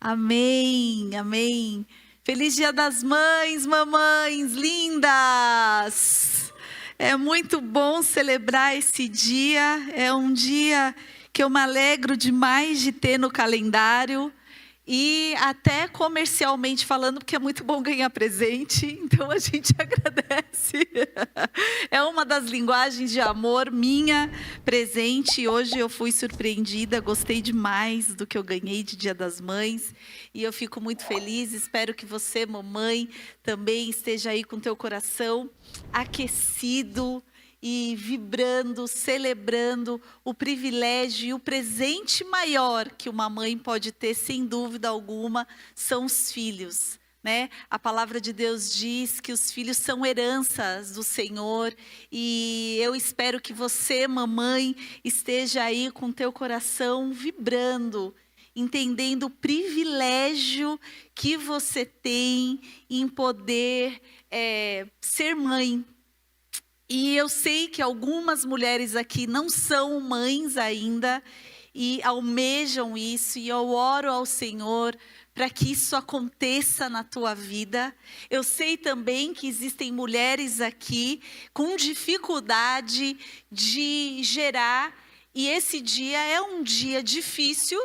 Amém, amém. Feliz Dia das Mães, mamães lindas! É muito bom celebrar esse dia, é um dia que eu me alegro demais de ter no calendário. E até comercialmente falando, porque é muito bom ganhar presente, então a gente agradece. É uma das linguagens de amor minha, presente. Hoje eu fui surpreendida, gostei demais do que eu ganhei de Dia das Mães. E eu fico muito feliz, espero que você, mamãe, também esteja aí com teu coração aquecido e vibrando, celebrando o privilégio e o presente maior que uma mãe pode ter, sem dúvida alguma, são os filhos, né? A palavra de Deus diz que os filhos são heranças do Senhor, e eu espero que você, mamãe, esteja aí com teu coração vibrando, entendendo o privilégio que você tem em poder ser mãe. E eu sei que algumas mulheres aqui não são mães ainda e almejam isso, e eu oro ao Senhor para que isso aconteça na tua vida. Eu sei também que existem mulheres aqui com dificuldade de gerar, e esse dia é um dia difícil,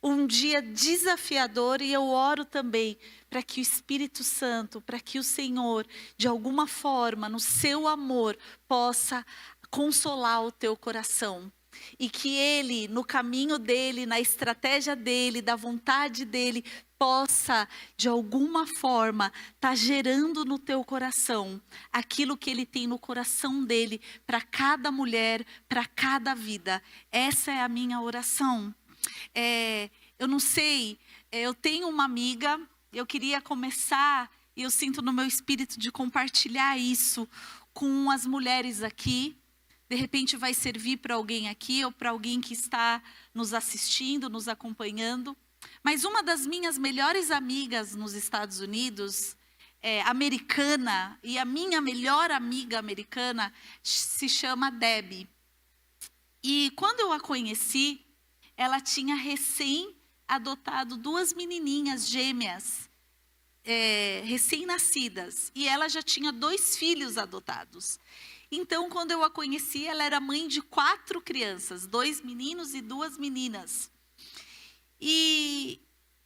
um dia desafiador, e eu oro também para que o Espírito Santo, para que o Senhor, de alguma forma, no seu amor, possa consolar o teu coração. E que Ele, no caminho dEle, na estratégia dEle, da vontade dEle, possa, de alguma forma, estar gerando no teu coração aquilo que Ele tem no coração dEle, para cada mulher, para cada vida. Essa é a minha oração. Eu não sei, eu tenho uma amiga, eu queria começar, e eu sinto no meu espírito de compartilhar isso com as mulheres aqui. De repente vai servir para alguém aqui, ou para alguém que está nos assistindo, nos acompanhando. Mas uma das minhas melhores amigas nos Estados Unidos, americana, e a minha melhor amiga americana se chama Debbie. E quando eu a conheci, ela tinha recém-adotado 2 menininhas gêmeas, recém-nascidas. E ela já tinha 2 filhos adotados. Então, quando eu a conheci, ela era mãe de 4 crianças, 2 meninos e 2 meninas. E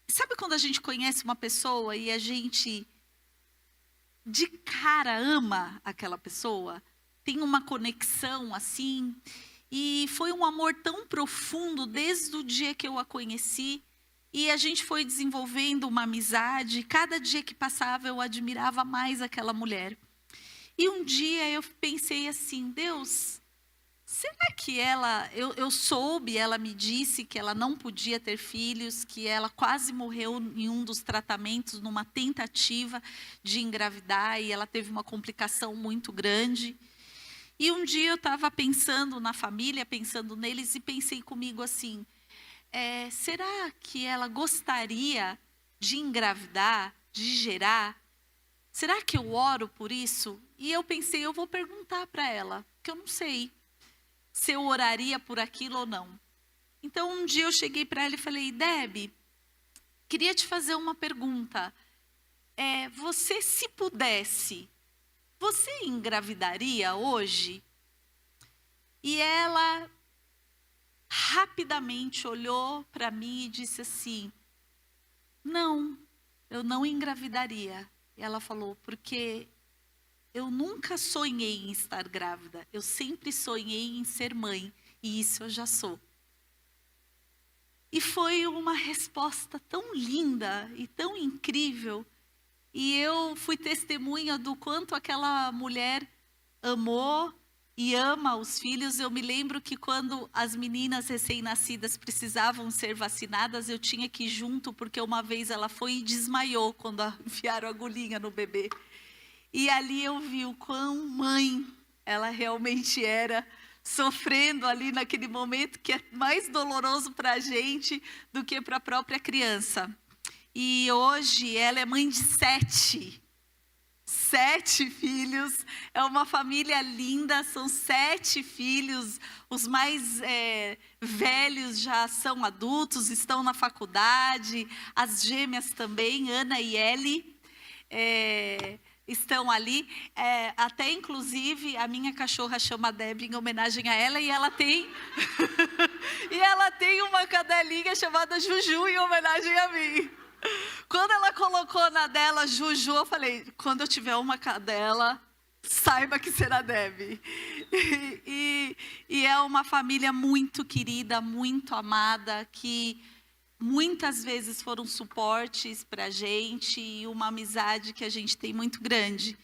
sabe quando a gente conhece uma pessoa e a gente, de cara, ama aquela pessoa? Tem uma conexão assim. E foi um amor tão profundo desde o dia que eu a conheci. E a gente foi desenvolvendo uma amizade. Cada dia que passava eu admirava mais aquela mulher. E um dia eu pensei assim, Deus, será que ela... Eu soube, ela me disse que ela não podia ter filhos, que ela quase morreu em um dos tratamentos, numa tentativa de engravidar, e ela teve uma complicação muito grande. E um dia eu estava pensando na família, pensando neles, e pensei comigo assim, será que ela gostaria de engravidar, de gerar? Será que eu oro por isso? E eu pensei, eu vou perguntar para ela, porque eu não sei se eu oraria por aquilo ou não. Então um dia eu cheguei para ela e falei, Debbie, queria te fazer uma pergunta. Você, se pudesse, você engravidaria hoje? E ela rapidamente olhou para mim e disse assim, não, eu não engravidaria. E ela falou, porque eu nunca sonhei em estar grávida, eu sempre sonhei em ser mãe, e isso eu já sou. E foi uma resposta tão linda e tão incrível, e eu fui testemunha do quanto aquela mulher amou e ama os filhos. Eu me lembro que quando as meninas recém-nascidas precisavam ser vacinadas, eu tinha que ir junto, porque uma vez ela foi e desmaiou quando enfiaram a agulhinha no bebê. E ali eu vi o quão mãe ela realmente era, sofrendo ali naquele momento que é mais doloroso para a gente do que para a própria criança. E hoje ela é mãe de 7 7 filhos, é uma família linda, são 7 filhos, os mais velhos já são adultos, estão na faculdade, as gêmeas também, Ana e Ellie, estão ali, até inclusive a minha cachorra chama Debbie em homenagem a ela, e ela tem e ela tem uma cadelinha chamada Juju em homenagem a mim. Quando ela colocou na dela Juju, eu falei, quando eu tiver uma cadela, saiba que será Debbie. E é uma família muito querida, muito amada, que muitas vezes foram suportes para a gente, e uma amizade que a gente tem muito grande.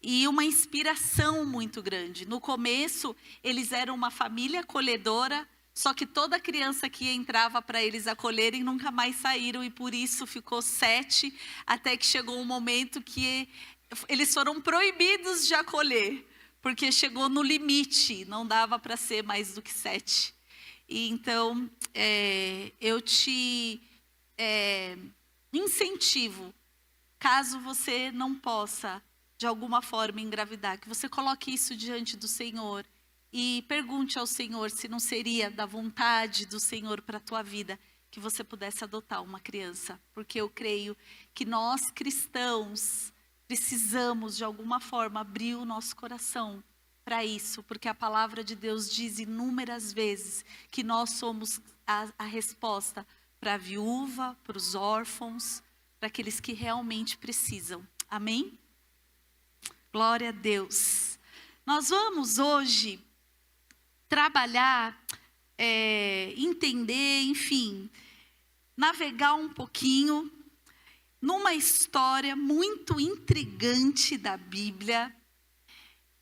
E uma inspiração muito grande. No começo, eles eram uma família acolhedora, só que toda criança que entrava para eles acolherem nunca mais saíram, e por isso ficou 7, até que chegou um momento que eles foram proibidos de acolher, porque chegou no limite, não dava para ser mais do que 7. E então, eu te incentivo, caso você não possa, de alguma forma, engravidar, que você coloque isso diante do Senhor, e pergunte ao Senhor se não seria da vontade do Senhor para a tua vida que você pudesse adotar uma criança. Porque eu creio que nós cristãos precisamos de alguma forma abrir o nosso coração para isso. Porque a palavra de Deus diz inúmeras vezes que nós somos a resposta para a viúva, para os órfãos, para aqueles que realmente precisam. Amém? Glória a Deus. Nós vamos hoje trabalhar, entender, enfim, navegar um pouquinho numa história muito intrigante da Bíblia,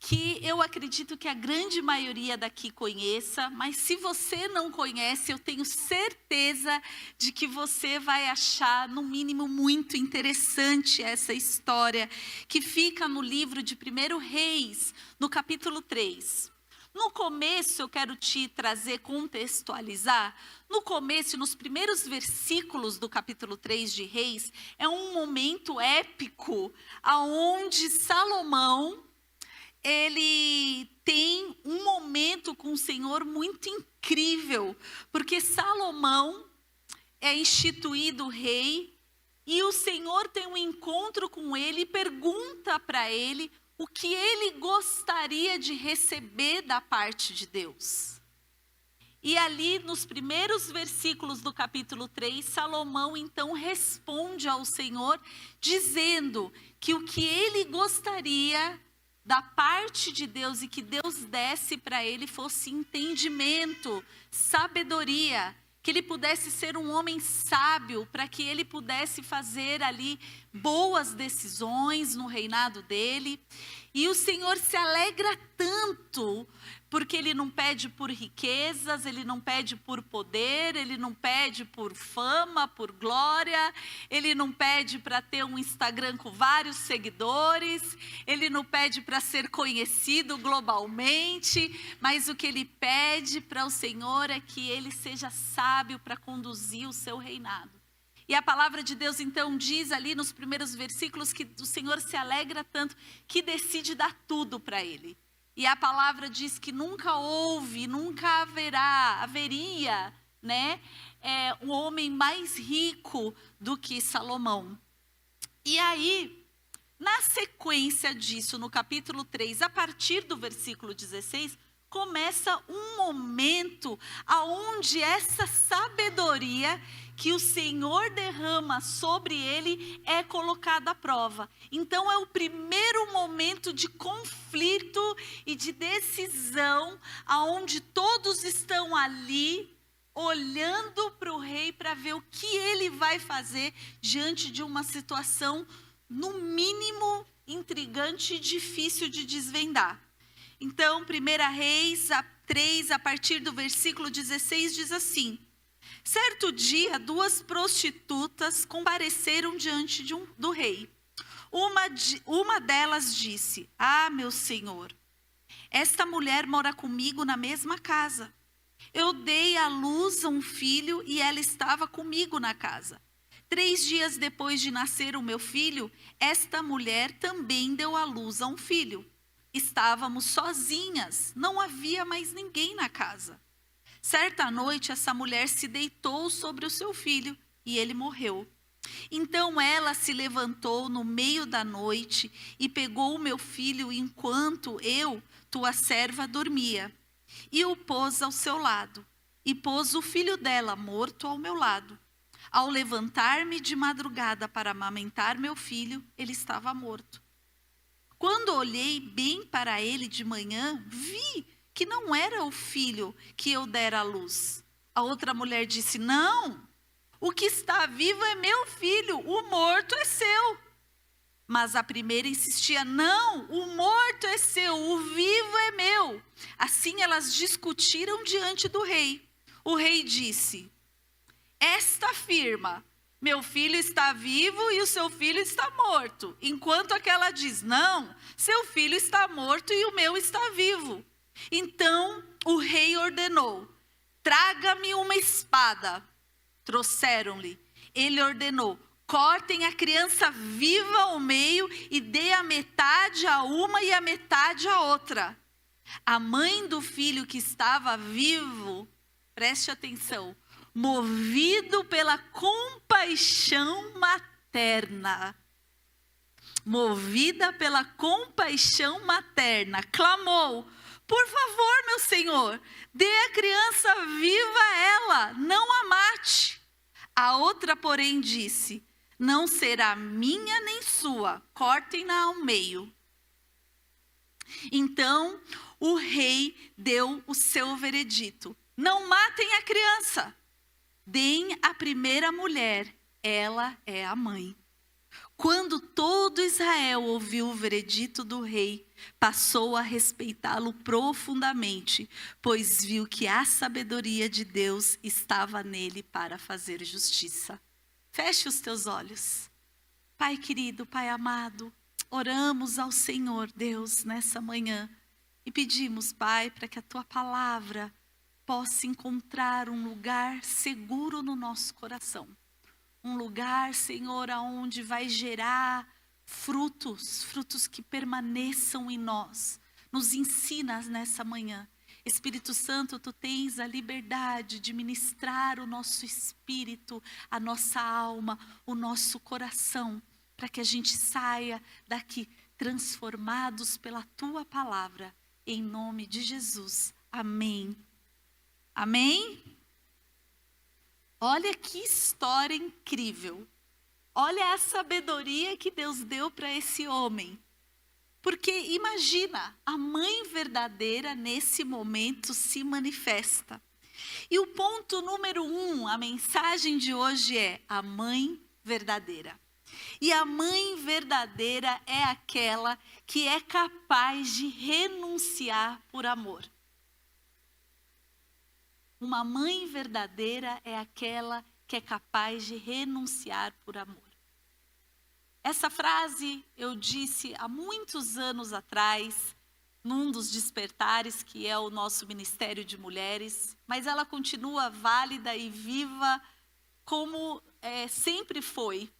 que eu acredito que a grande maioria daqui conheça, mas se você não conhece, eu tenho certeza de que você vai achar, no mínimo, muito interessante essa história, que fica no livro de 1 Reis, no capítulo 3. No começo, eu quero te trazer, contextualizar. No começo, nos primeiros versículos do capítulo 3 de Reis, é um momento épico, onde Salomão, ele tem um momento com o Senhor muito incrível, porque Salomão é instituído rei, e o Senhor tem um encontro com ele e pergunta para ele o que ele gostaria de receber da parte de Deus. E ali nos primeiros versículos do capítulo 3, Salomão então responde ao Senhor, dizendo que o que ele gostaria da parte de Deus e que Deus desse para ele fosse entendimento, sabedoria, que ele pudesse ser um homem sábio, para que ele pudesse fazer ali boas decisões no reinado dele. E o Senhor se alegra tanto, porque ele não pede por riquezas, ele não pede por poder, ele não pede por fama, por glória, ele não pede para ter um Instagram com vários seguidores, ele não pede para ser conhecido globalmente, mas o que ele pede para o Senhor é que ele seja sábio para conduzir o seu reinado. E a palavra de Deus então diz ali nos primeiros versículos que o Senhor se alegra tanto que decide dar tudo para ele. E a palavra diz que nunca houve, nunca haveria, né, um homem mais rico do que Salomão. E aí, na sequência disso, no capítulo 3, a partir do versículo 16, começa um momento aonde essa sabedoria que o Senhor derrama sobre ele é colocada à prova. Então é o primeiro momento de conflito e de decisão, aonde todos estão ali olhando para o rei para ver o que ele vai fazer diante de uma situação, no mínimo, intrigante e difícil de desvendar. Então, 1 Reis 3, a partir do versículo 16, diz assim: certo dia, 2 prostitutas compareceram diante do rei. Uma delas disse: ah, meu senhor, esta mulher mora comigo na mesma casa. Eu dei à luz a um filho e ela estava comigo na casa. 3 dias depois de nascer o meu filho, esta mulher também deu à luz a um filho. Estávamos sozinhas, não havia mais ninguém na casa. Certa noite, essa mulher se deitou sobre o seu filho e ele morreu. Então ela se levantou no meio da noite e pegou o meu filho enquanto eu, tua serva, dormia, e o pôs ao seu lado, e pôs o filho dela morto ao meu lado. Ao levantar-me de madrugada para amamentar meu filho, ele estava morto. Quando olhei bem para ele de manhã, vi que não era o filho que eu dera à luz. A outra mulher disse: não, o que está vivo é meu filho, o morto é seu. Mas a primeira insistia: não, o morto é seu, o vivo é meu. Assim elas discutiram diante do rei. O rei disse: esta afirma: meu filho está vivo e o seu filho está morto. Enquanto aquela diz: não, seu filho está morto e o meu está vivo. Então o rei ordenou: traga-me uma espada. Trouxeram-lhe. Ele ordenou: cortem a criança viva ao meio e dê a metade a uma e a metade a outra. A mãe do filho que estava vivo, preste atenção, movido pela compaixão materna, clamou: por favor, meu senhor, dê a criança viva a ela, não a mate. A outra, porém, disse: não será minha nem sua, cortem-na ao meio. Então o rei deu o seu veredito: não matem a criança, deem a primeira mulher, ela é a mãe. Quando todo Israel ouviu o veredito do rei, passou a respeitá-lo profundamente, pois viu que a sabedoria de Deus estava nele para fazer justiça. Feche os teus olhos. Pai querido, Pai amado, oramos ao Senhor Deus nessa manhã e pedimos, Pai, para que a tua palavra possa encontrar um lugar seguro no nosso coração. Um lugar, Senhor, aonde vai gerar frutos que permaneçam em nós. Nos ensina nessa manhã. Espírito Santo, tu tens a liberdade de ministrar o nosso espírito, a nossa alma, o nosso coração, para que a gente saia daqui transformados pela tua palavra. Em nome de Jesus. Amém. Amém? Olha que história incrível. Olha a sabedoria que Deus deu para esse homem. Porque imagina, a mãe verdadeira nesse momento se manifesta. E o ponto número 1, a mensagem de hoje é a mãe verdadeira. E a mãe verdadeira é aquela que é capaz de renunciar por amor. Uma mãe verdadeira é aquela que é capaz de renunciar por amor. Essa frase eu disse há muitos anos atrás, num dos despertares que é o nosso Ministério de Mulheres, mas ela continua válida e viva como sempre foi,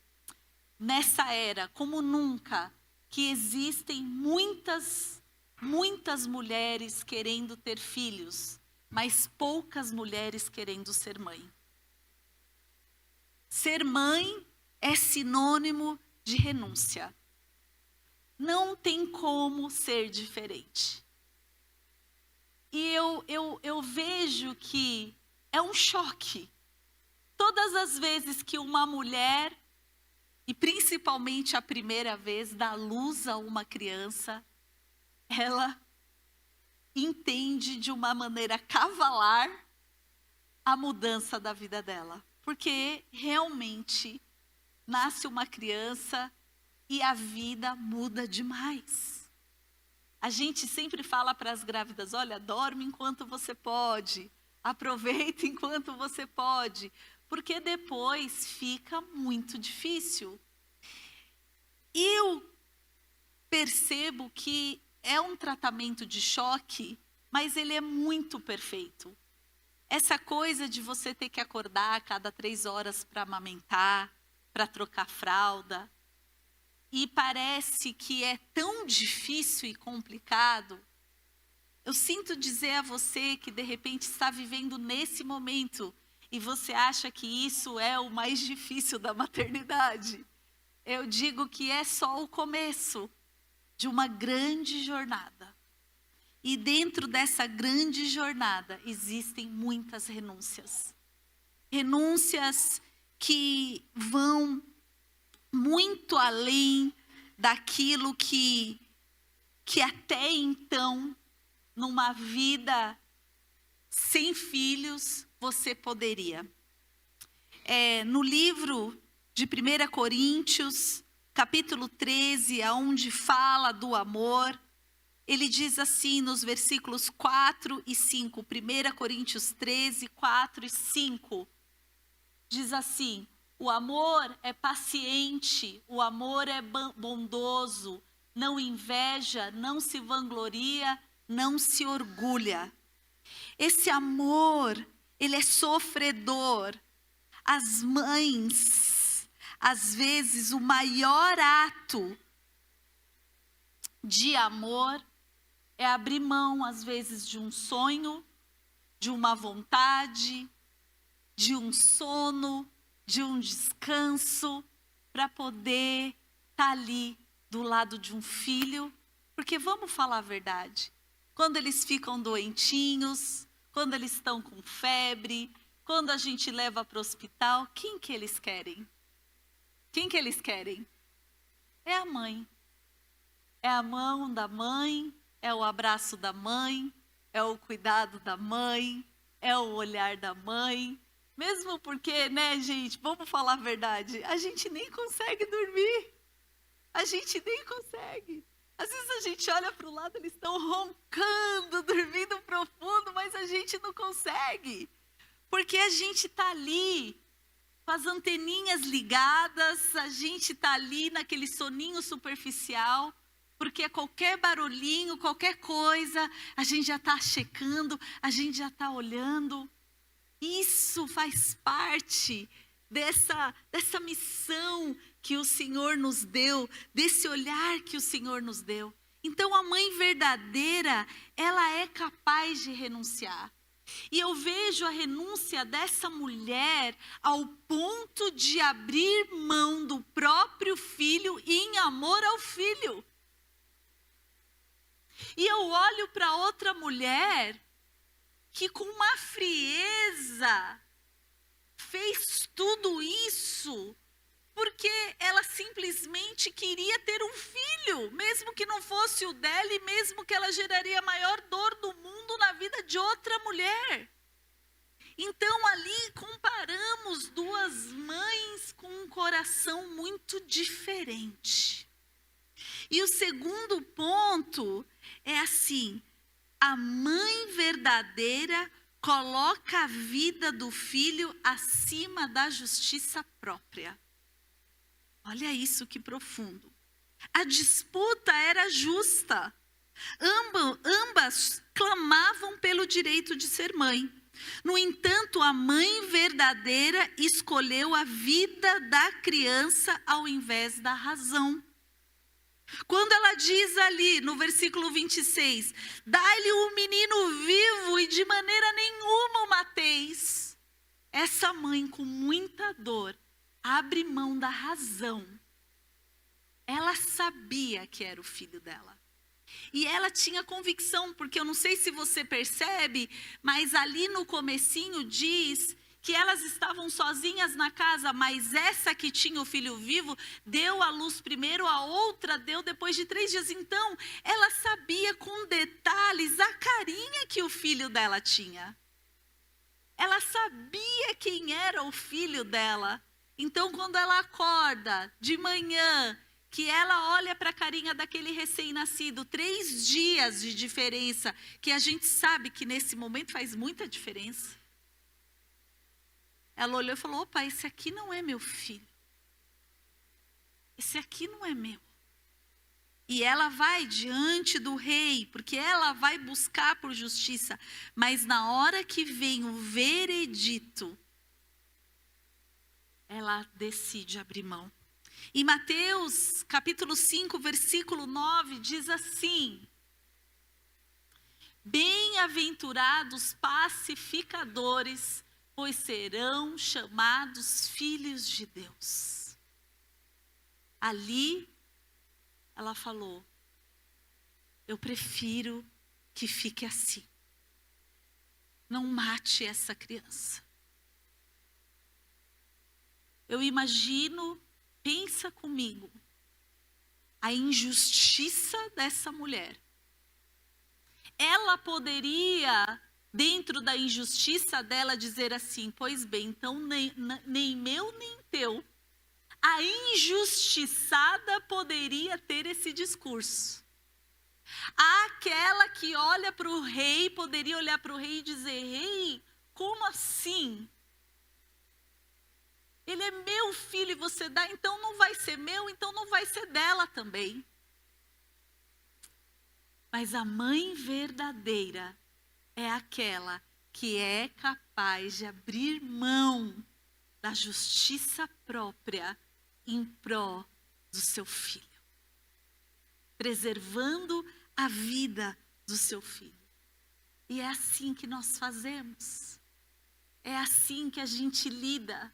nessa era, como nunca, que existem muitas mulheres querendo ter filhos, mas poucas mulheres querendo ser mãe. Ser mãe é sinônimo de renúncia. Não tem como ser diferente. E eu vejo que é um choque. Todas as vezes que uma mulher, e principalmente a primeira vez, dá luz a uma criança, ela entende de uma maneira cavalar a mudança da vida dela. Porque realmente nasce uma criança e a vida muda demais. A gente sempre fala para as grávidas: olha, dorme enquanto você pode, aproveita enquanto você pode, porque depois fica muito difícil. Eu percebo que é um tratamento de choque, mas ele é muito perfeito. Essa coisa de você ter que acordar a cada 3 horas para amamentar, para trocar fralda. E parece que é tão difícil e complicado. Eu sinto dizer a você que de repente está vivendo nesse momento e você acha que isso é o mais difícil da maternidade. Eu digo que é só o começo de uma grande jornada. E dentro dessa grande jornada existem muitas renúncias. Renúncias que vão muito além daquilo que até então, numa vida sem filhos, você poderia. No livro de 1 Coríntios, capítulo 13, aonde fala do amor, ele diz assim nos versículos 4 e 5, 1 Coríntios 13, 4 e 5, diz assim: o amor é paciente, o amor é bondoso, não inveja, não se vangloria, não se orgulha. Esse amor, ele é sofredor. As mães, às vezes, o maior ato de amor é abrir mão, às vezes, de um sonho, de uma vontade, de um sono, de um descanso, para poder estar ali do lado de um filho. Porque vamos falar a verdade, quando eles ficam doentinhos, quando eles estão com febre, quando a gente leva para o hospital, quem que eles querem? Quem que eles querem? É a mãe. É a mão da mãe, é o abraço da mãe, é o cuidado da mãe, é o olhar da mãe. Mesmo porque, né, gente, vamos falar a verdade, a gente nem consegue dormir. A gente nem consegue. Às vezes a gente olha para o lado, eles estão roncando, dormindo profundo, mas a gente não consegue. Porque a gente está ali, com as anteninhas ligadas, a gente está ali naquele soninho superficial, porque qualquer barulhinho, qualquer coisa, a gente já está checando, a gente já está olhando. Isso faz parte dessa missão que o Senhor nos deu, desse olhar que o Senhor nos deu. Então a mãe verdadeira, ela é capaz de renunciar. E eu vejo a renúncia dessa mulher ao ponto de abrir mão do próprio filho em amor ao filho. E eu olho para outra mulher que com uma frieza fez tudo isso porque ela simplesmente queria ter um filho, mesmo que não fosse o dela e mesmo que ela geraria a maior dor do mundo na vida de outra mulher. Então ali comparamos duas mães com um coração muito diferente. E o segundo ponto é assim: a mãe verdadeira coloca a vida do filho acima da justiça própria. Olha isso que profundo. A disputa era justa. Ambas clamavam pelo direito de ser mãe. No entanto, a mãe verdadeira escolheu a vida da criança ao invés da razão. Quando ela diz ali no versículo 26, dai-lhe um menino vivo e de maneira nenhuma o mateis. Essa mãe com muita dor abre mão da razão. Ela sabia que era o filho dela. E ela tinha convicção, porque eu não sei se você percebe, mas ali no comecinho diz que elas estavam sozinhas na casa, mas essa que tinha o filho vivo deu à luz primeiro, a outra deu depois de 3 dias. Então, ela sabia com detalhes a carinha que o filho dela tinha. Ela sabia quem era o filho dela. Então, quando ela acorda de manhã, que ela olha para a carinha daquele recém-nascido, 3 dias de diferença, que a gente sabe que nesse momento faz muita diferença. Ela olhou e falou: opa, esse aqui não é meu filho. Esse aqui não é meu. E ela vai diante do rei, porque ela vai buscar por justiça. Mas na hora que vem o veredito, ela decide abrir mão. Em Mateus capítulo 5, versículo 9, diz assim: bem-aventurados pacificadores, pois serão chamados filhos de Deus. Ali, ela falou: eu prefiro que fique assim. Não mate essa criança. Eu imagino, pensa comigo, a injustiça dessa mulher. Ela poderia, dentro da injustiça dela, dizer assim: pois bem, então nem meu nem teu. A injustiçada poderia ter esse discurso. Aquela que olha para o rei, poderia olhar para o rei e dizer: rei, como assim? Ele é meu filho e você dá, então não vai ser meu, então não vai ser dela também. Mas a mãe verdadeira é aquela que é capaz de abrir mão da justiça própria em pró do seu filho, preservando a vida do seu filho. E é assim que nós fazemos. É assim que a gente lida.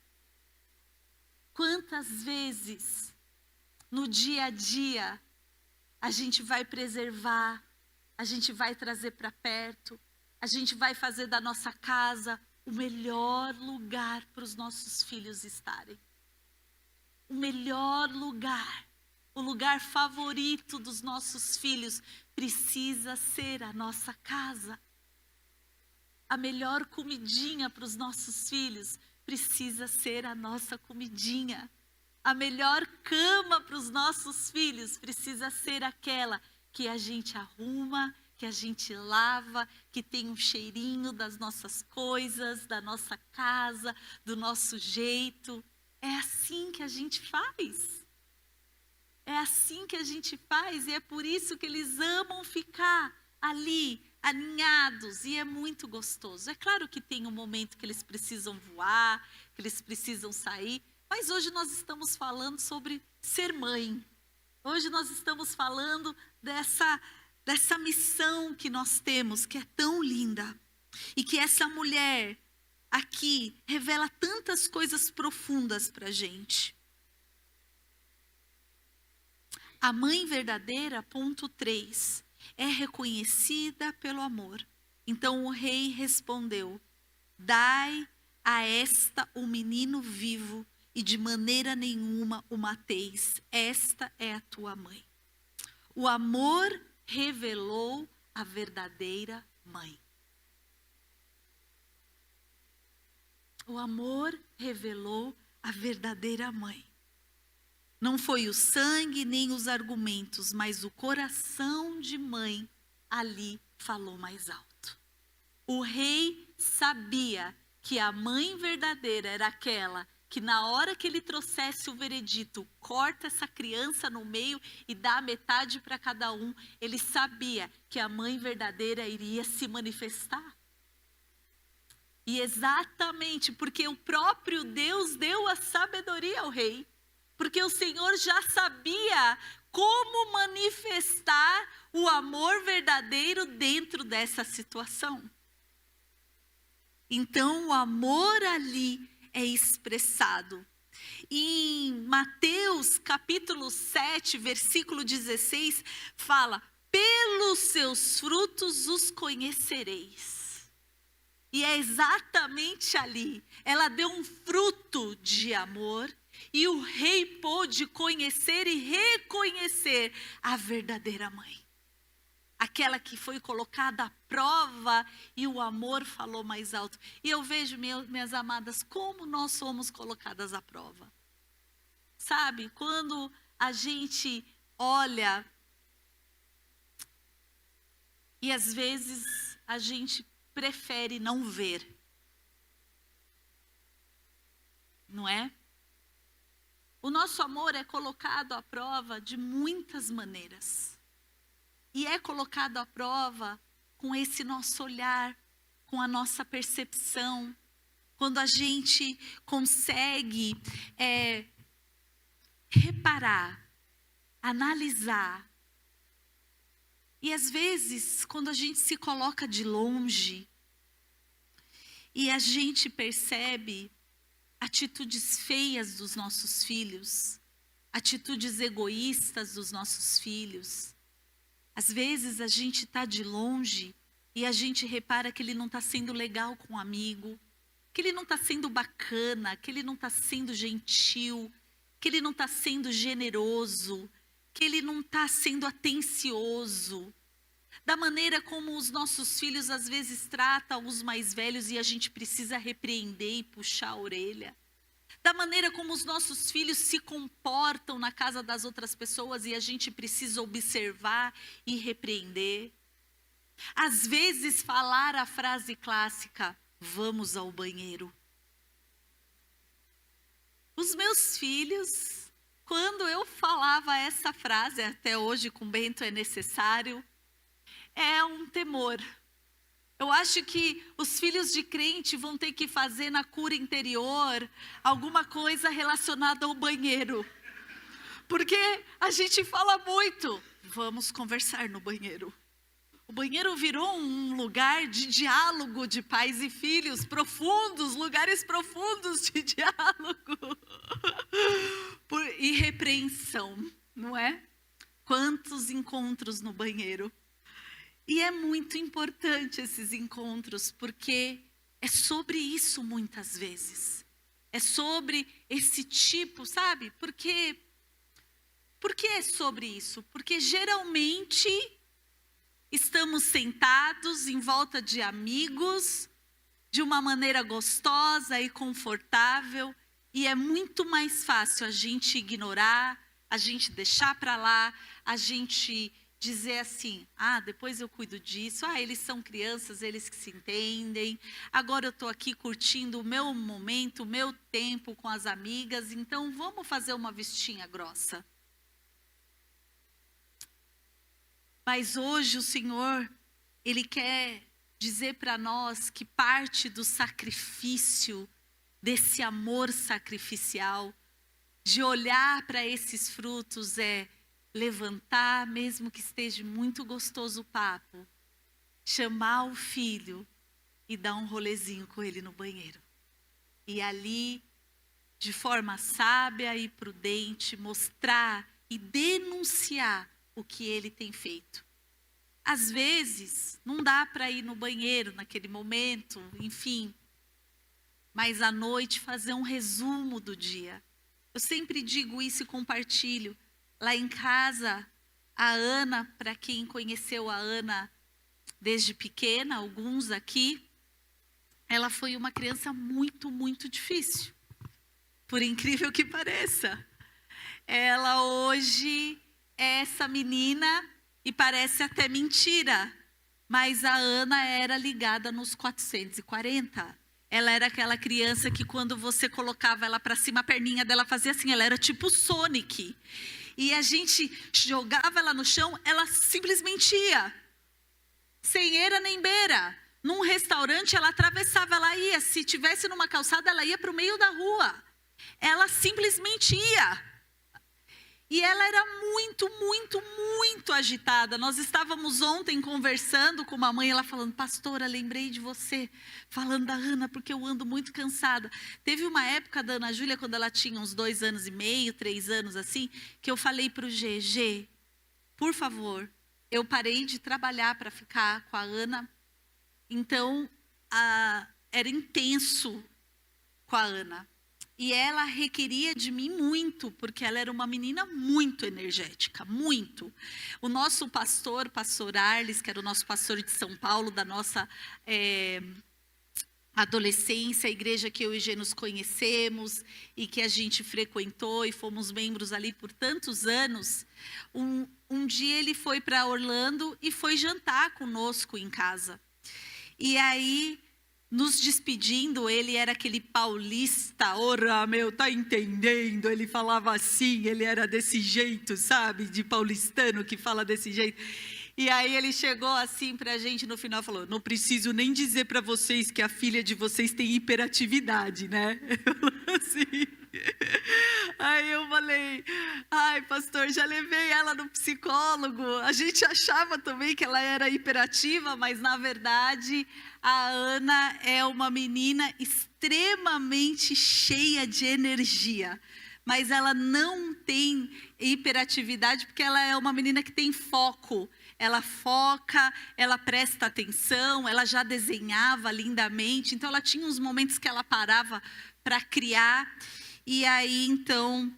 Quantas vezes no dia a dia a gente vai preservar, a gente vai trazer para perto, a gente vai fazer da nossa casa o melhor lugar para os nossos filhos estarem. O melhor lugar, o lugar favorito dos nossos filhos precisa ser a nossa casa. A melhor comidinha para os nossos filhos precisa ser a nossa comidinha. A melhor cama para os nossos filhos precisa ser aquela que a gente arruma, que a gente lava, que tem um cheirinho das nossas coisas, da nossa casa, do nosso jeito. É assim que a gente faz. É assim que a gente faz e é por isso que eles amam ficar ali, aninhados, e é muito gostoso. É claro que tem um momento que eles precisam voar, que eles precisam sair, mas hoje nós estamos falando sobre ser mãe. Hoje nós estamos falando dessa missão que nós temos, que é tão linda. E que essa mulher aqui revela tantas coisas profundas para a gente. A mãe verdadeira, ponto 3, é reconhecida pelo amor. Então o rei respondeu: dai a esta o menino vivo e de maneira nenhuma o mateis. Esta é a tua mãe. O amor revelou a verdadeira mãe. O amor revelou a verdadeira mãe. Não foi o sangue nem os argumentos, mas o coração de mãe ali falou mais alto. O rei sabia que a mãe verdadeira era aquela que na hora que ele trouxesse o veredito, corta essa criança no meio e dá metade para cada um, ele sabia que a mãe verdadeira iria se manifestar. E exatamente porque o próprio Deus deu a sabedoria ao rei. Porque o Senhor já sabia como manifestar o amor verdadeiro dentro dessa situação. Então o amor ali é expressado. Em Mateus capítulo 7, versículo 16, fala: pelos seus frutos os conhecereis. E é exatamente ali. Ela deu um fruto de amor. E o rei pôde conhecer e reconhecer a verdadeira mãe. Aquela que foi colocada à prova e o amor falou mais alto. E eu vejo, minhas amadas, como nós somos colocadas à prova. Sabe, quando a gente olha e às vezes a gente prefere não ver. Não é? O nosso amor é colocado à prova de muitas maneiras. E é colocado à prova com esse nosso olhar, com a nossa percepção, quando a gente consegue reparar, analisar. E às vezes, quando a gente se coloca de longe e a gente percebe atitudes feias dos nossos filhos, atitudes egoístas dos nossos filhos, às vezes a gente está de longe e a gente repara que ele não está sendo legal com um amigo, que ele não está sendo bacana, que ele não está sendo gentil, que ele não está sendo generoso, que ele não está sendo atencioso, da maneira como os nossos filhos às vezes tratam os mais velhos e a gente precisa repreender e puxar a orelha, da maneira como os nossos filhos se comportam na casa das outras pessoas e a gente precisa observar e repreender. Às vezes falar a frase clássica, vamos ao banheiro. Os meus filhos, quando eu falava essa frase, até hoje com Bento é necessário, é um temor. Eu acho que os filhos de crente vão ter que fazer na cura interior alguma coisa relacionada ao banheiro. Porque a gente fala muito, vamos conversar no banheiro. O banheiro virou um lugar de diálogo de pais e filhos profundos, lugares profundos de diálogo e repreensão, não é? Quantos encontros no banheiro. E é muito importante esses encontros, porque é sobre isso muitas vezes. É sobre esse tipo, sabe? Por que é sobre isso? Porque geralmente estamos sentados em volta de amigos, de uma maneira gostosa e confortável, e é muito mais fácil a gente ignorar, a gente deixar para lá, a gente dizer assim, depois eu cuido disso, eles são crianças, eles que se entendem, agora eu estou aqui curtindo o meu momento, o meu tempo com as amigas, então vamos fazer uma vistinha grossa. Mas hoje o Senhor, Ele quer dizer para nós que parte do sacrifício, desse amor sacrificial, de olhar para esses frutos levantar, mesmo que esteja muito gostoso o papo, chamar o filho e dar um rolezinho com ele no banheiro. E ali, de forma sábia e prudente, mostrar e denunciar o que ele tem feito. Às vezes, não dá para ir no banheiro naquele momento, enfim, mas à noite fazer um resumo do dia. Eu sempre digo isso e compartilho. Lá em casa, a Ana, para quem conheceu a Ana desde pequena, alguns aqui, ela foi uma criança muito, muito difícil. Por incrível que pareça. Ela hoje é essa menina e parece até mentira, mas a Ana era ligada nos 440. Ela era aquela criança que quando você colocava ela para cima, a perninha dela fazia assim, ela era tipo Sonic. E a gente jogava ela no chão, ela simplesmente ia. Sem eira nem beira. Num restaurante, ela atravessava, ela ia. Se tivesse numa calçada, ela ia para o meio da rua. Ela simplesmente ia. E ela era muito, muito, muito agitada. Nós estávamos ontem conversando com uma mãe, ela falando, pastora, lembrei de você, falando da Ana, porque eu ando muito cansada. Teve uma época da Ana Júlia, quando ela tinha uns 2 anos e meio, 3 anos assim, que eu falei para o GG, por favor, eu parei de trabalhar para ficar com a Ana, então era intenso com a Ana. E ela requeria de mim muito, porque ela era uma menina muito energética, muito. O nosso pastor Arles, que era o nosso pastor de São Paulo, da nossa adolescência, a igreja que eu e o Gê nos conhecemos e que a gente frequentou e fomos membros ali por tantos anos, um dia ele foi para Orlando e foi jantar conosco em casa. E aí, nos despedindo, ele era aquele paulista, ora meu, tá entendendo? Ele falava assim, ele era desse jeito, sabe? De paulistano que fala desse jeito. E aí ele chegou assim pra gente no final e falou: não preciso nem dizer pra vocês que a filha de vocês tem hiperatividade, né? Eu falei assim. Aí eu falei: ai, pastor, já levei ela no psicólogo. A gente achava também que ela era hiperativa, mas na verdade a Ana é uma menina extremamente cheia de energia. Mas ela não tem hiperatividade porque ela é uma menina que tem foco. Ela foca, ela presta atenção, ela já desenhava lindamente. Então ela tinha uns momentos que ela parava para criar. E aí então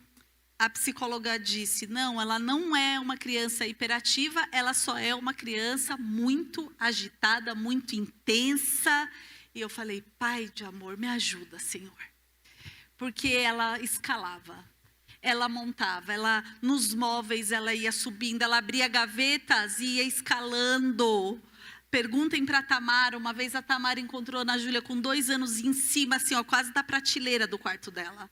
a psicóloga disse: não, ela não é uma criança hiperativa, ela só é uma criança muito agitada, muito intensa. E eu falei: Pai de amor, me ajuda, Senhor. Porque ela escalava, ela montava, ela nos móveis ela ia subindo, ela abria gavetas e ia escalando. Perguntem para a Tamara, uma vez a Tamara encontrou a Júlia com 2 anos em cima, assim, ó, quase da prateleira do quarto dela.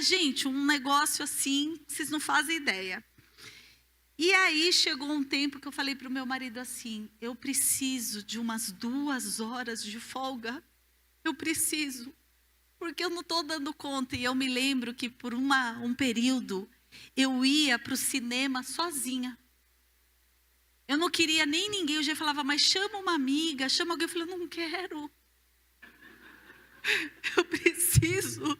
Gente, um negócio assim, vocês não fazem ideia. E aí chegou um tempo que eu falei para o meu marido assim: eu preciso de umas 2 horas de folga, eu preciso. Porque eu não estou dando conta. E eu me lembro que por um período eu ia para o cinema sozinha. Eu não queria nem ninguém. Eu já falava: mas chama uma amiga, chama alguém. Eu falei: eu não quero. Eu preciso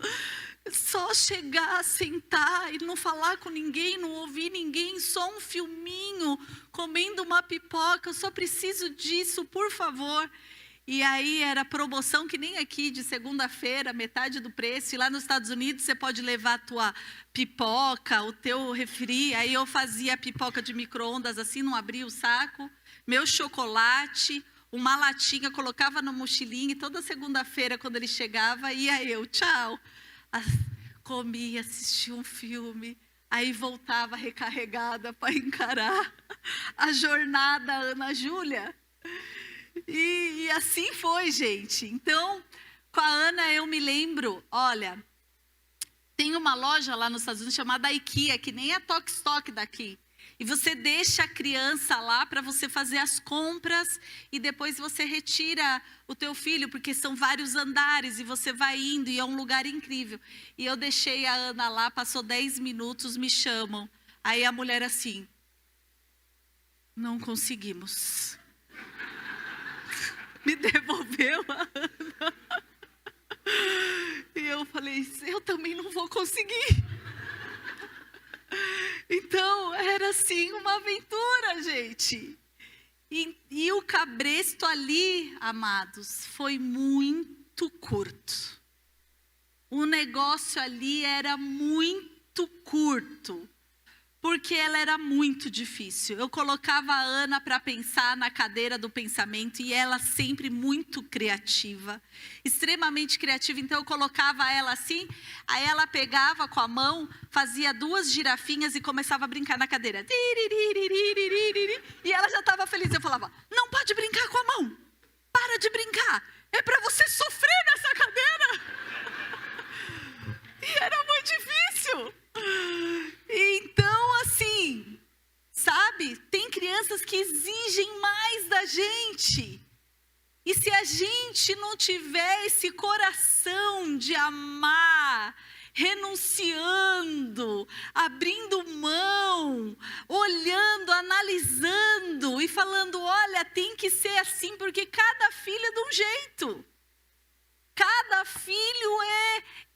só chegar, sentar e não falar com ninguém, não ouvir ninguém, só um filminho, comendo uma pipoca. Eu só preciso disso, por favor. E aí era promoção que nem aqui, de segunda-feira, metade do preço. E lá nos Estados Unidos você pode levar a tua pipoca, o teu refri. Aí eu fazia a pipoca de micro-ondas assim, não abria o saco. Meu chocolate, uma latinha, colocava no mochilinho. E toda segunda-feira, quando ele chegava, ia eu, tchau. Comia, assistia um filme. Aí voltava recarregada para encarar a jornada Ana Júlia. E assim foi, gente. Então, com a Ana eu me lembro, olha, tem uma loja lá nos Estados Unidos chamada IKEA, que nem é Tok Stock daqui. E você deixa a criança lá para você fazer as compras e depois você retira o teu filho, porque são vários andares e você vai indo e é um lugar incrível. E eu deixei a Ana lá, passou 10 minutos, me chamam. Aí a mulher assim: não conseguimos. Me devolveu a Ana. E eu falei: eu também não vou conseguir. Então, era assim uma aventura, gente. E o cabresto ali, amados, foi muito curto. O negócio ali era muito curto. Porque ela era muito difícil. Eu colocava a Ana para pensar na cadeira do pensamento e ela sempre muito criativa, extremamente criativa. Então eu colocava ela assim, aí ela pegava com a mão, fazia 2 girafinhas e começava a brincar na cadeira. E ela já estava feliz. Eu falava: não pode brincar com a mão, para de brincar, é para você sofrer nessa cadeira. E era muito difícil. Então, assim, sabe, tem crianças que exigem mais da gente. E se a gente não tiver esse coração de amar, renunciando, abrindo mão, olhando, analisando e falando: olha, tem que ser assim, porque cada filho é de um jeito. Cada filho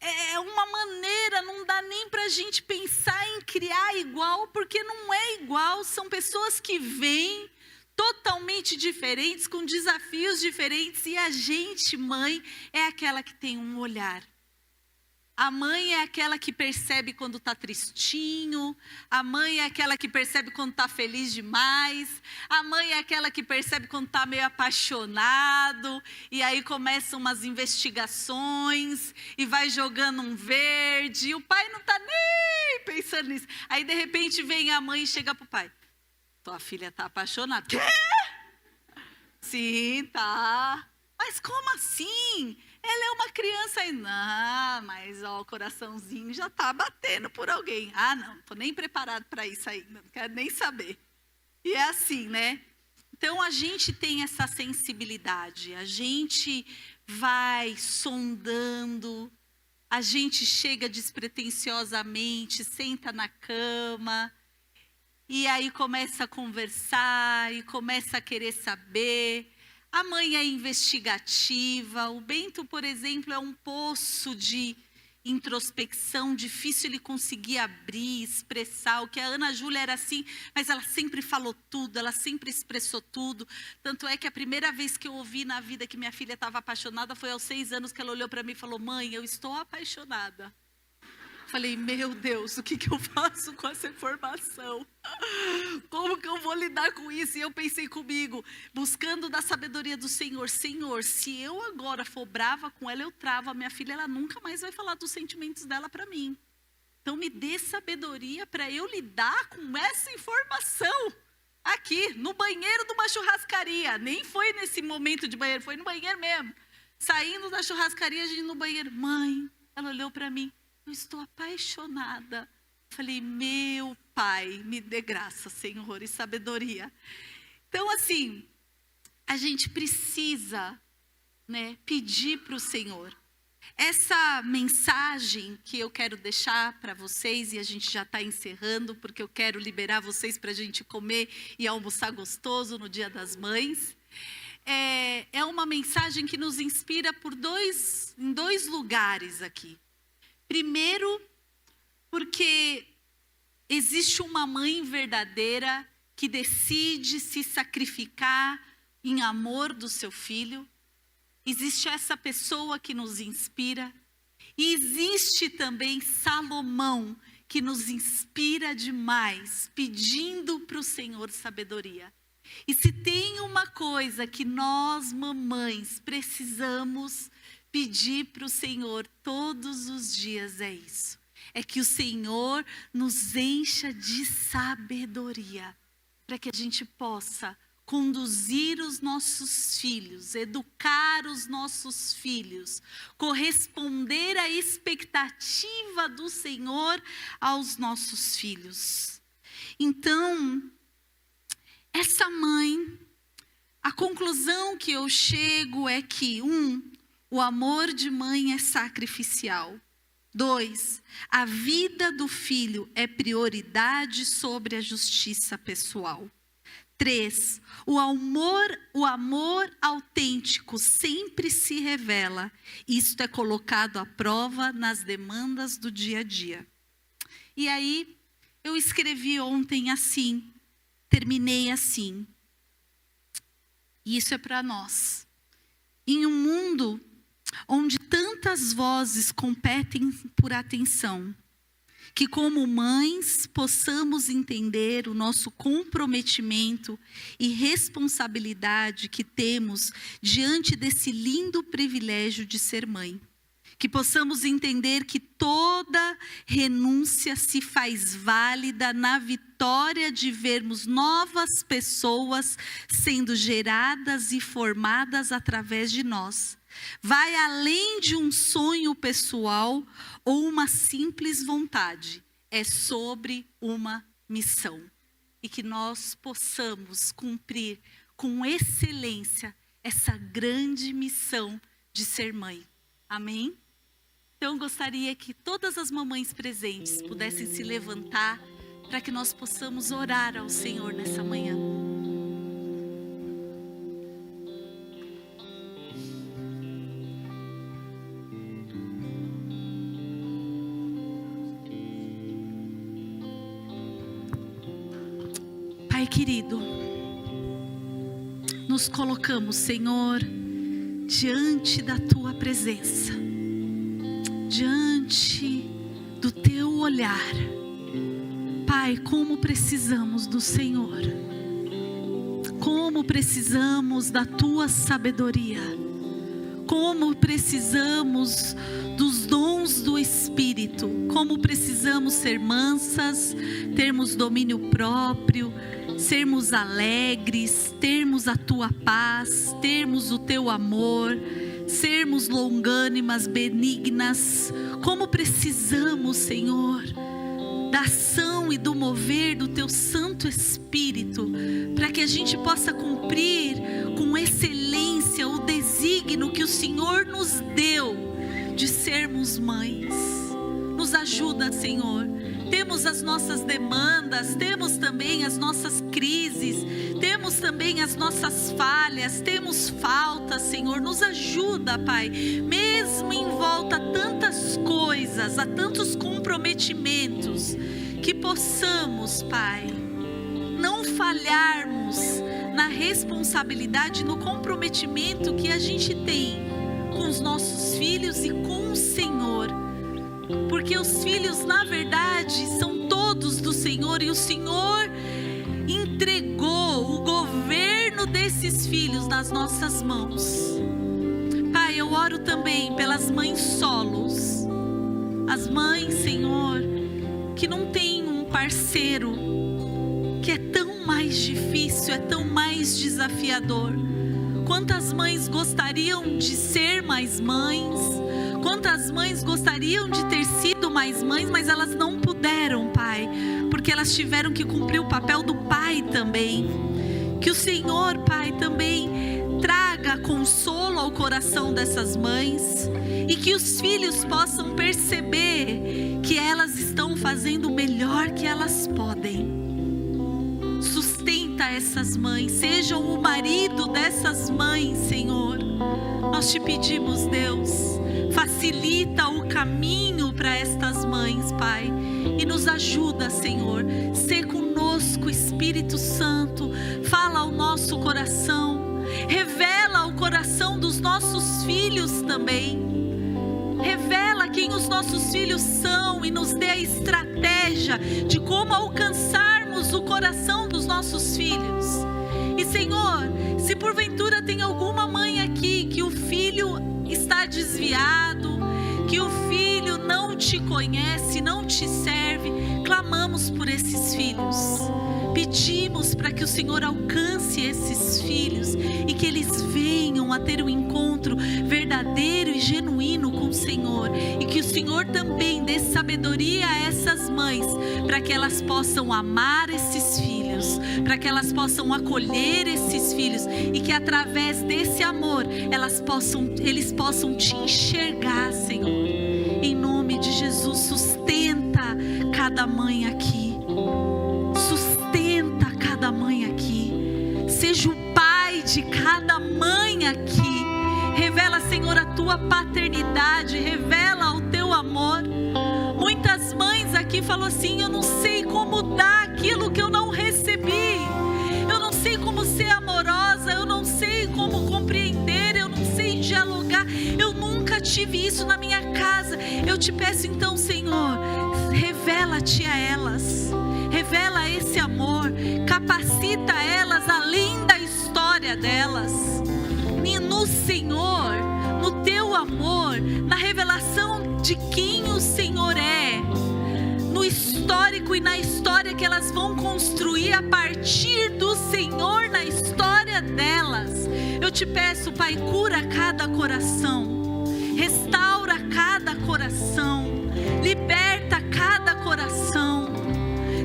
é uma maneira, não dá nem para a gente pensar em criar igual, porque não é igual, são pessoas que vêm totalmente diferentes, com desafios diferentes, e a gente, mãe, é aquela que tem um olhar. A mãe é aquela que percebe quando está tristinho. A mãe é aquela que percebe quando está feliz demais. A mãe é aquela que percebe quando está meio apaixonado. E aí começam umas investigações e vai jogando um verde. E o pai não está nem pensando nisso. Aí de repente vem a mãe e chega para o pai: tua filha está apaixonada. Quê? Sim, tá. Mas como assim? Ela é uma criança aí. Não, mas ó, o coraçãozinho já está batendo por alguém. Ah, não, estou nem preparado para isso ainda, não quero nem saber. E é assim, né? Então a gente tem essa sensibilidade, a gente vai sondando, a gente chega despretensiosamente, senta na cama, e aí começa a conversar, e começa a querer saber. A mãe é investigativa, o Bento, por exemplo, é um poço de introspecção, difícil ele conseguir abrir, expressar. O que a Ana Júlia era assim, mas ela sempre falou tudo, ela sempre expressou tudo. Tanto é que a primeira vez que eu ouvi na vida que minha filha estava apaixonada foi aos 6 anos que ela olhou para mim e falou: mãe, eu estou apaixonada. Falei: meu Deus, o que eu faço com essa informação? Como que eu vou lidar com isso? E eu pensei comigo, buscando da sabedoria do Senhor: Senhor, se eu agora for brava com ela, eu travo a minha filha, ela nunca mais vai falar dos sentimentos dela para mim. Então me dê sabedoria para eu lidar com essa informação. Aqui, no banheiro de uma churrascaria. Nem foi nesse momento de banheiro, foi no banheiro mesmo. Saindo da churrascaria, a gente no banheiro. Mãe, ela olhou para mim: eu estou apaixonada. Falei: meu Pai, me dê graça, Senhor, e sabedoria. Então, assim, a gente precisa, né, pedir para o Senhor. Essa mensagem que eu quero deixar para vocês, e a gente já está encerrando, porque eu quero liberar vocês para a gente comer e almoçar gostoso no Dia das Mães. É uma mensagem que nos inspira em dois lugares aqui. Primeiro, porque existe uma mãe verdadeira que decide se sacrificar em amor do seu filho. Existe essa pessoa que nos inspira. E existe também Salomão, que nos inspira demais, pedindo para o Senhor sabedoria. E se tem uma coisa que nós, mamães, precisamos pedir para o Senhor todos os dias, é isso. É que o Senhor nos encha de sabedoria, para que a gente possa conduzir os nossos filhos, educar os nossos filhos, corresponder à expectativa do Senhor aos nossos filhos. Então, essa mãe, a conclusão que eu chego é que, o amor de mãe é sacrificial. 2, a vida do filho é prioridade sobre a justiça pessoal. 3, o amor autêntico sempre se revela. Isto é colocado à prova nas demandas do dia a dia. E aí, eu escrevi ontem assim, terminei assim. E isso é para nós. Em um mundo onde tantas vozes competem por atenção, que como mães possamos entender o nosso comprometimento e responsabilidade que temos diante desse lindo privilégio de ser mãe. Que possamos entender que toda renúncia se faz válida na vitória de vermos novas pessoas sendo geradas e formadas através de nós. Vai além de um sonho pessoal ou uma simples vontade. É sobre uma missão. E que nós possamos cumprir com excelência essa grande missão de ser mãe. Amém? Então, eu gostaria que todas as mamães presentes pudessem se levantar para que nós possamos orar ao Senhor nessa manhã. Pai querido, nos colocamos, Senhor, diante da Tua presença, diante do Teu olhar. Pai, como precisamos do Senhor, como precisamos da Tua sabedoria, como precisamos dos dons do Espírito, como precisamos ser mansas, termos domínio próprio, sermos alegres, termos a Tua paz, termos o Teu amor, sermos longânimas, benignas. Como precisamos, Senhor, da ação e do mover do Teu Santo Espírito, para que a gente possa cumprir com excelência o desígnio que o Senhor nos deu de sermos mães. Nos ajuda, Senhor. Temos as nossas demandas, temos também as nossas crises, temos também as nossas falhas, temos faltas, Senhor. Nos ajuda, Pai, mesmo em volta a tantas coisas, a tantos comprometimentos, que possamos, Pai, não falharmos na responsabilidade, no comprometimento que a gente tem com os nossos filhos e com o Senhor. Porque os filhos, na verdade, são todos do Senhor, e o Senhor entregou o governo desses filhos nas nossas mãos. Pai, eu oro também pelas mães solos, as mães, Senhor, que não têm um parceiro, que é tão mais difícil, é tão mais desafiador. Quantas mães gostariam de ser mais mães? Quantas mães gostariam de ter sido mais mães, mas elas não puderam, Pai, porque elas tiveram que cumprir o papel do pai também. Que o Senhor, Pai, também traga consolo ao coração dessas mães, e que os filhos possam perceber que elas estão fazendo o melhor que elas podem. Sustenta essas mães, sejam o marido dessas mães, Senhor. Nós te pedimos, Deus, facilita o caminho para estas mães, Pai, e nos ajuda, Senhor. Sê conosco, Espírito Santo, fala ao nosso coração, revela ao coração dos nossos filhos também. Revela quem os nossos filhos são e nos dê a estratégia de como alcançarmos o coração dos nossos filhos. E, Senhor, se porventura tem alguma mãe aqui que o filho está desviado, que o filho não te conhece, não te serve, clamamos por esses filhos. Pedimos para que o Senhor alcance esses filhos e que eles venham a ter um encontro verdadeiro e genuíno com o Senhor, e que o Senhor também dê sabedoria a essas mães, para que elas possam amar esses filhos, para que elas possam acolher esses filhos, e que através desse amor eles possam te enxergar, Senhor. Em nome de Jesus, sustenta cada mãe aqui. Sustenta cada mãe aqui. Seja o pai de cada mãe aqui. Revela, Senhor, a tua paternidade. Revela o teu amor. Muitas mães aqui falam assim: eu não sei como dar aquilo que eu não recebi. Eu não sei como ser amorosa. Eu não sei como compreender. Eu não sei dialogar. Eu nunca tive isso na minha casa. Eu te peço então, Senhor, revela-te a elas. Revela esse amor, capacita elas além da história delas. E no Senhor, no teu amor, na revelação de quem o Senhor é, no histórico e na história que elas vão construir a partir do Senhor, na história delas. Eu te peço, Pai, cura cada coração, restaura cada coração, liberta cada coração.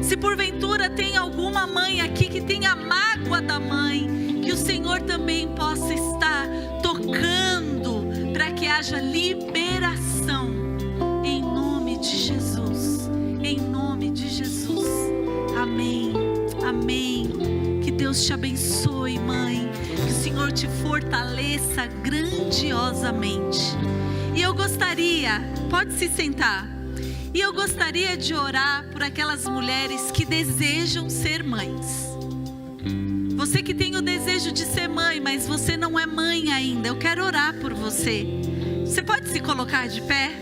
Se porventura tem alguma mãe aqui que tem a mágoa da mãe, que o Senhor também possa estar tocando para que haja liberação, em nome de Jesus, em nome de Jesus. Amém, amém. Que Deus te abençoe, mãe, que o Senhor te fortaleça grandiosamente. E eu gostaria, pode se sentar. E eu gostaria de orar por aquelas mulheres que desejam ser mães. Você que tem o desejo de ser mãe, mas você não é mãe ainda, eu quero orar por você. Você pode se colocar de pé?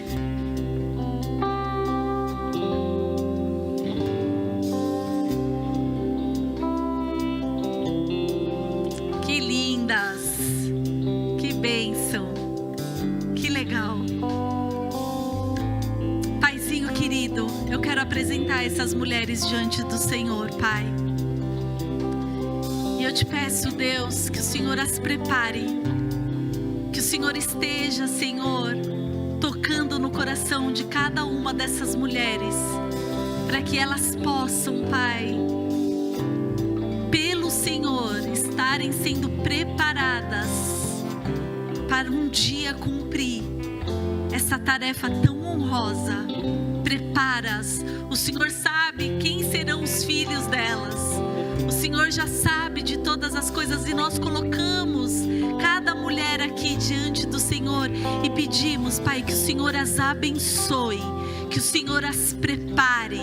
Que lindas! Que bênção! Que legal! Paizinho querido, eu quero apresentar essas mulheres diante do Senhor, Pai. E eu te peço, Deus, que o Senhor as prepare, que o Senhor esteja, Senhor, tocando no coração de cada uma dessas mulheres, para que elas possam, Pai, pelo Senhor, estarem sendo preparadas para um dia cumprir essa tarefa tão honrosa. Prepara-as. O Senhor sabe quem serão os filhos delas. O Senhor já sabe de todas as coisas e nós colocamos cada mulher aqui diante do Senhor e pedimos, Pai, que o Senhor as abençoe, que o Senhor as prepare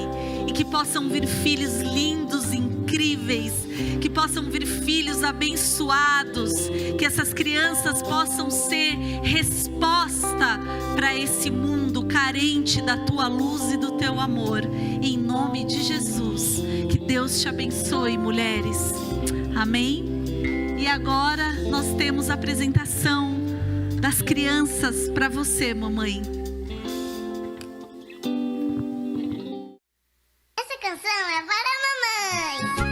e que possam vir filhos lindos, incríveis, que possam vir filhos abençoados, que essas crianças possam ser resposta para esse mundo carente da tua luz e do teu amor, em nome de Jesus. Que Deus te abençoe, mulheres. Amém? E agora nós temos a apresentação das crianças para você, mamãe. Essa canção é para a mamãe.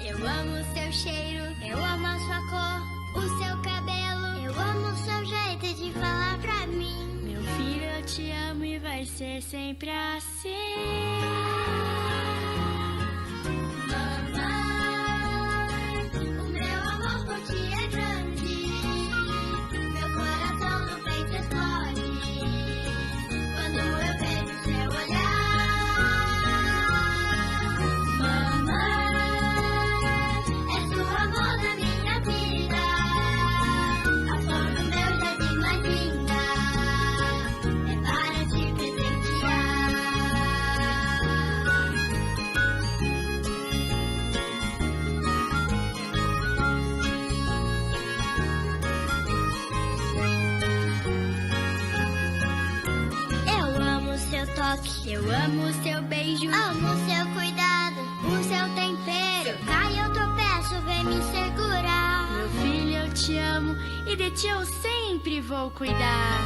Eu amo seu cheiro, eu amo a sua cor, o seu cabelo. Eu amo o seu jeito de falar pra mim. Meu filho, eu te amo e vai ser sempre assim. Eu amo o seu beijo, Amo o seu cuidado, o seu tempero. se eu caio eu tropeço, vem me segurar. Meu filho, eu te amo e de ti eu sempre vou cuidar.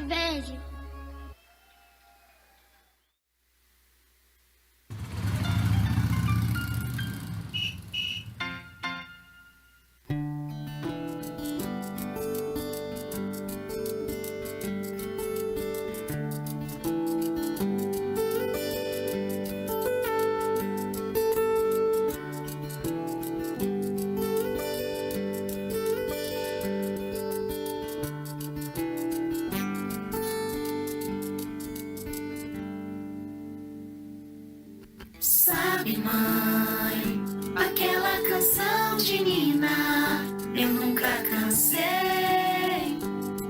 Beijo. Sabe, mãe, aquela canção de Nina, eu nunca cansei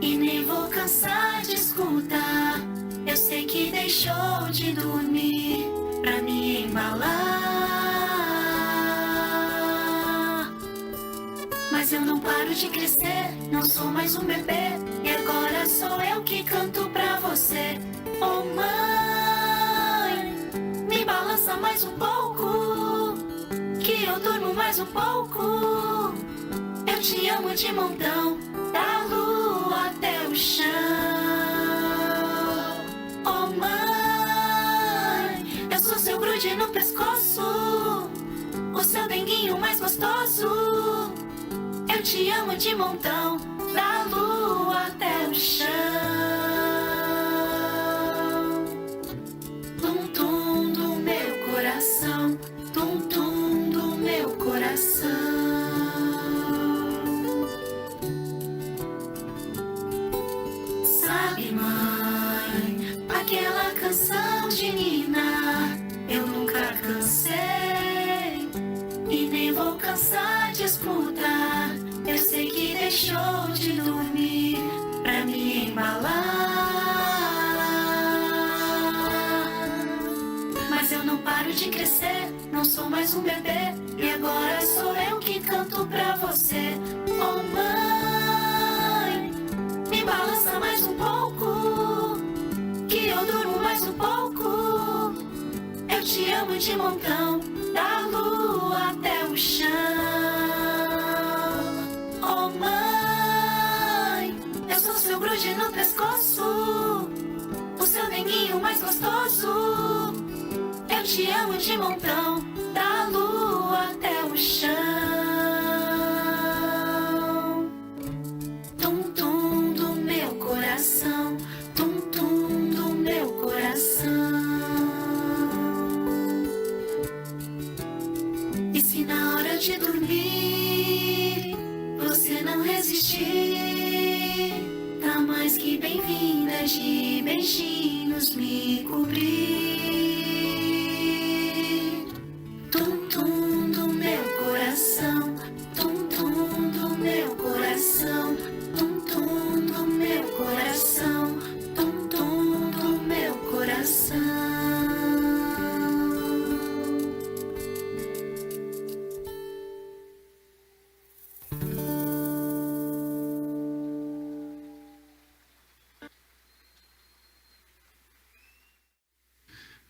e nem vou cansar de escutar. Eu sei que deixou de dormir pra me embalar, mas eu não paro de crescer, não sou mais um bebê, e agora sou eu que canto pra você. Oh, mãe, me balança mais um pouco, que eu durmo mais um pouco. Eu te amo de montão, da lua até o chão. Oh, mãe, eu sou seu grude no pescoço, o seu denguinho mais gostoso. Eu te amo de montão, da lua até o chão. Tum-tum do meu coração, tum-tum do meu coração. Sabe, mãe, aquela canção de Nina, eu nunca cansei e nem vou cansar de escutar. Eu sei que deixou de dormir pra me embalar, mas eu não paro de crescer, não sou mais um bebê, e agora sou eu que canto pra você. Oh mãe, me balança mais um pouco, que eu durmo mais um pouco. Eu te amo de montão, da lua até o chão. Oh mãe, eu sou seu grude no pescoço, o seu denguinho mais gostoso. Eu te amo de montão, da lua até o chão. Tum-tum do meu coração, tum-tum do meu coração. E se na hora de dormir você não resistir, tá mais que bem-vinda de beijinhos me cobrir. Tum-tum do meu coração, tum-tum do meu coração, tum-tum do meu coração, tum-tum do meu coração.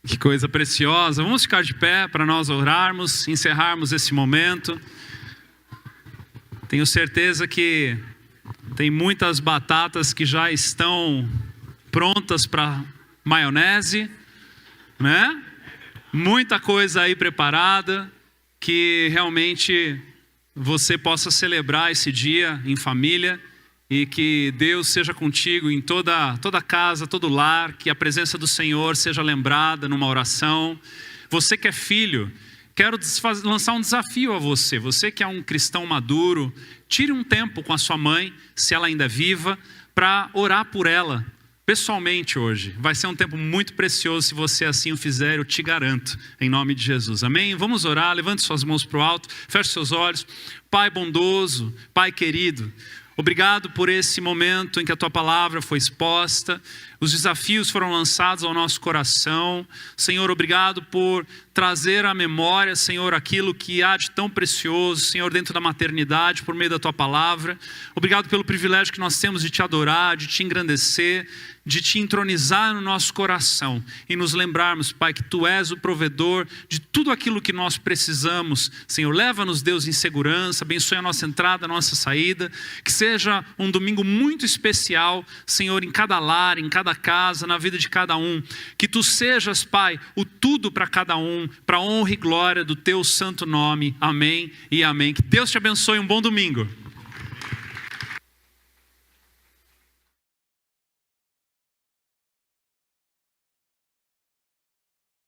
Que coisa preciosa. Vamos ficar de pé para nós orarmos, encerrarmos esse momento. Tenho certeza que tem muitas batatas que já estão prontas para maionese, né? Muita coisa aí preparada, que realmente você possa celebrar esse dia em família. E que Deus seja contigo em toda casa, todo lar, que a presença do Senhor seja lembrada numa oração. Você que é filho, quero lançar um desafio a você. Você que é um cristão maduro, tire um tempo com a sua mãe, se ela ainda é viva, para orar por ela, pessoalmente hoje. Vai ser um tempo muito precioso, se você assim o fizer, eu te garanto, em nome de Jesus. Amém? Vamos orar, levante suas mãos para o alto, feche seus olhos. Pai bondoso, Pai querido, obrigado por esse momento em que a Tua palavra foi exposta, os desafios foram lançados ao nosso coração. Senhor, obrigado por trazer à memória, Senhor, aquilo que há de tão precioso, Senhor, dentro da maternidade, por meio da Tua palavra. Obrigado pelo privilégio que nós temos de Te adorar, de Te engrandecer, de Te entronizar no nosso coração e nos lembrarmos, Pai, que Tu és o provedor de tudo aquilo que nós precisamos. Senhor, leva-nos, Deus, em segurança, abençoe a nossa entrada, a nossa saída, que seja um domingo muito especial, Senhor, em cada lar, em cada casa, na vida de cada um. Que Tu sejas, Pai, o tudo para cada um, para a honra e glória do Teu santo nome. Amém e amém. Que Deus te abençoe, um bom domingo.